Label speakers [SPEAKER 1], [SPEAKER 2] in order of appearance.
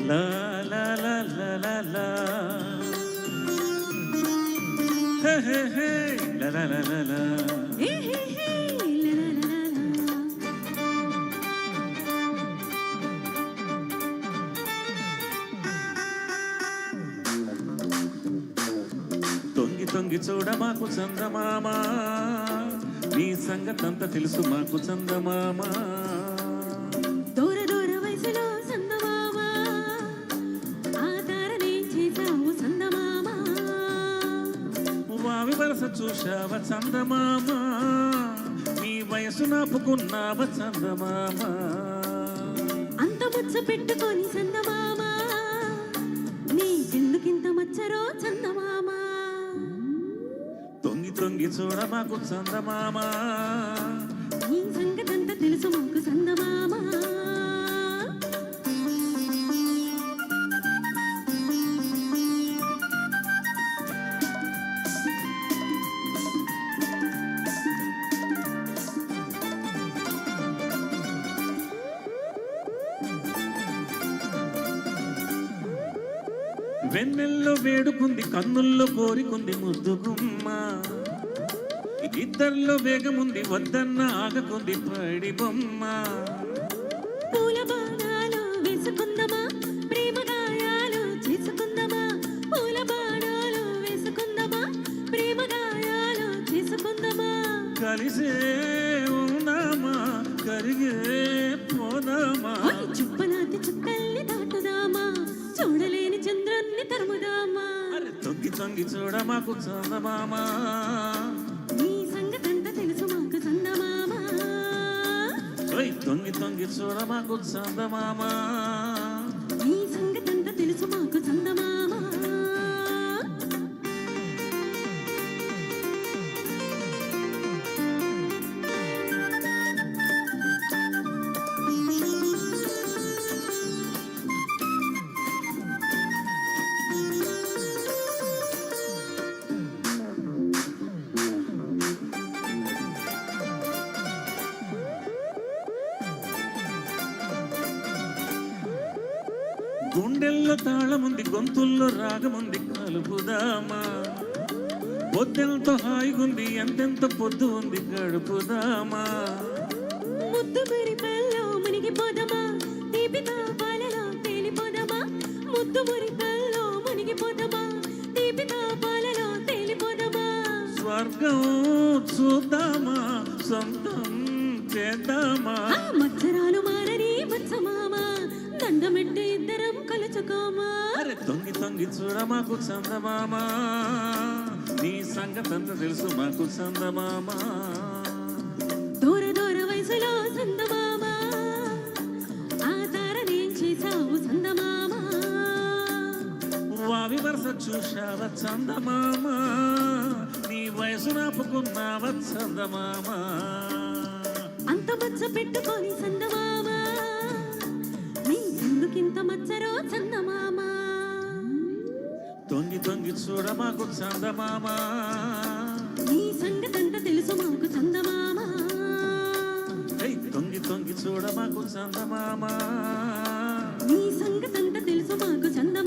[SPEAKER 1] లా లా లా లా లా లా హే హే హే లా లా లా లా లా
[SPEAKER 2] హే హే హే లా లా లా లా.
[SPEAKER 1] తొంగి తొంగి చూడ మాకు చందమామ నీ సంగతంతా తెలుసు మాకు చందమామ
[SPEAKER 2] దూర దూర వయసులో సందమామ ఆ తారనే చేసావు సందమామ.
[SPEAKER 1] వావి వరస చూశావ చందమామ నీ వయసు నాపుకున్నావ చందమామ
[SPEAKER 2] అంత ముచ్చ పెట్టుకొని సందమామ నీకెందుకింత మచ్చరో చందమామ.
[SPEAKER 1] తొంగి తొంగి చూడ మాకు చందమామ
[SPEAKER 2] నీ సంగతంతా తెలుసు మాకు సందమామ.
[SPEAKER 1] వెన్నెల్లో వేడుకుంది కన్నుల్లో కోరికుంది ముద్దుగుమ్మ ఇద్దరిలో వేగముంది వద్దన్న ఆగకుంది పడి బొమ్మ.
[SPEAKER 2] పూల బాణాలు వేసుకుందమా ప్రేమ గాయాలు చేసుకుందమా. పూల బాణాలు వేసుకుందమా ప్రేమ గాయాలు చేసుకుందమా.
[SPEAKER 1] కలిసే ఉన్నామా కరిగే పోదామా
[SPEAKER 2] చుప్పనాటి చుక్కల్ని దాటుదామా చూడలేని చంద్రుణ్ణి తరుముదామా.
[SPEAKER 1] అరే తొంగి తొంగి చూడ మాకు చందమామ
[SPEAKER 2] నీ సంగతంతా తెలుసు మాకు చందమామ.
[SPEAKER 1] తొంగి తొంగి చూడ మాకు చందమామ
[SPEAKER 2] నీ సంగతంతా తెలుసు మాకు చందమామ.
[SPEAKER 1] గుండెల్లో తాళముంది గొంతుల్లో రాగముంది కలుపుదామా. పొద్దెంతో హాయిగుంది ఎంతెంత పొద్దు ఉంది గడుపుదామా.
[SPEAKER 2] ముద్దు మురిపల్లో మునిగిపోదమా తీపి తాపాలలో తేలిపోదమా. ముద్దు మురిపల్లో మునిగిపోదమా తీపి తాపాలలో తేలిపోదమా.
[SPEAKER 1] స్వర్గం చూద్దామా సొంతం చేద్దామా.
[SPEAKER 2] మచ్చరాలు మారని మచ్చమామ దండమెట్టు ఇద్దరం కలుచుకోమా.
[SPEAKER 1] అరే తొంగి తొంగి చూడ మాకు చందమామ నీ సంగతంతా తెలుసు మాకు చందమామ.
[SPEAKER 2] దూర దూర వయసులో సందమామ ఆ తారనే చేసావు సందమామ.
[SPEAKER 1] వావి వరస చూశావ చందమామ నీ వయసు నాపుకున్నావ చందమామ.
[SPEAKER 2] అంత మచ్చ పెట్టుకొని సందమామ నీకెందుకింత మచ్చరో చందమామ.
[SPEAKER 1] తొంగి తొంగి చూడ మాకు చందమామ
[SPEAKER 2] నీ సంగతంతా తెలుసు మాకు చందమామ.
[SPEAKER 1] తొంగి తొంగి చూడ మాకు చందమామ
[SPEAKER 2] నీ సంగతంతా తెలుసు మాకు చందమామ.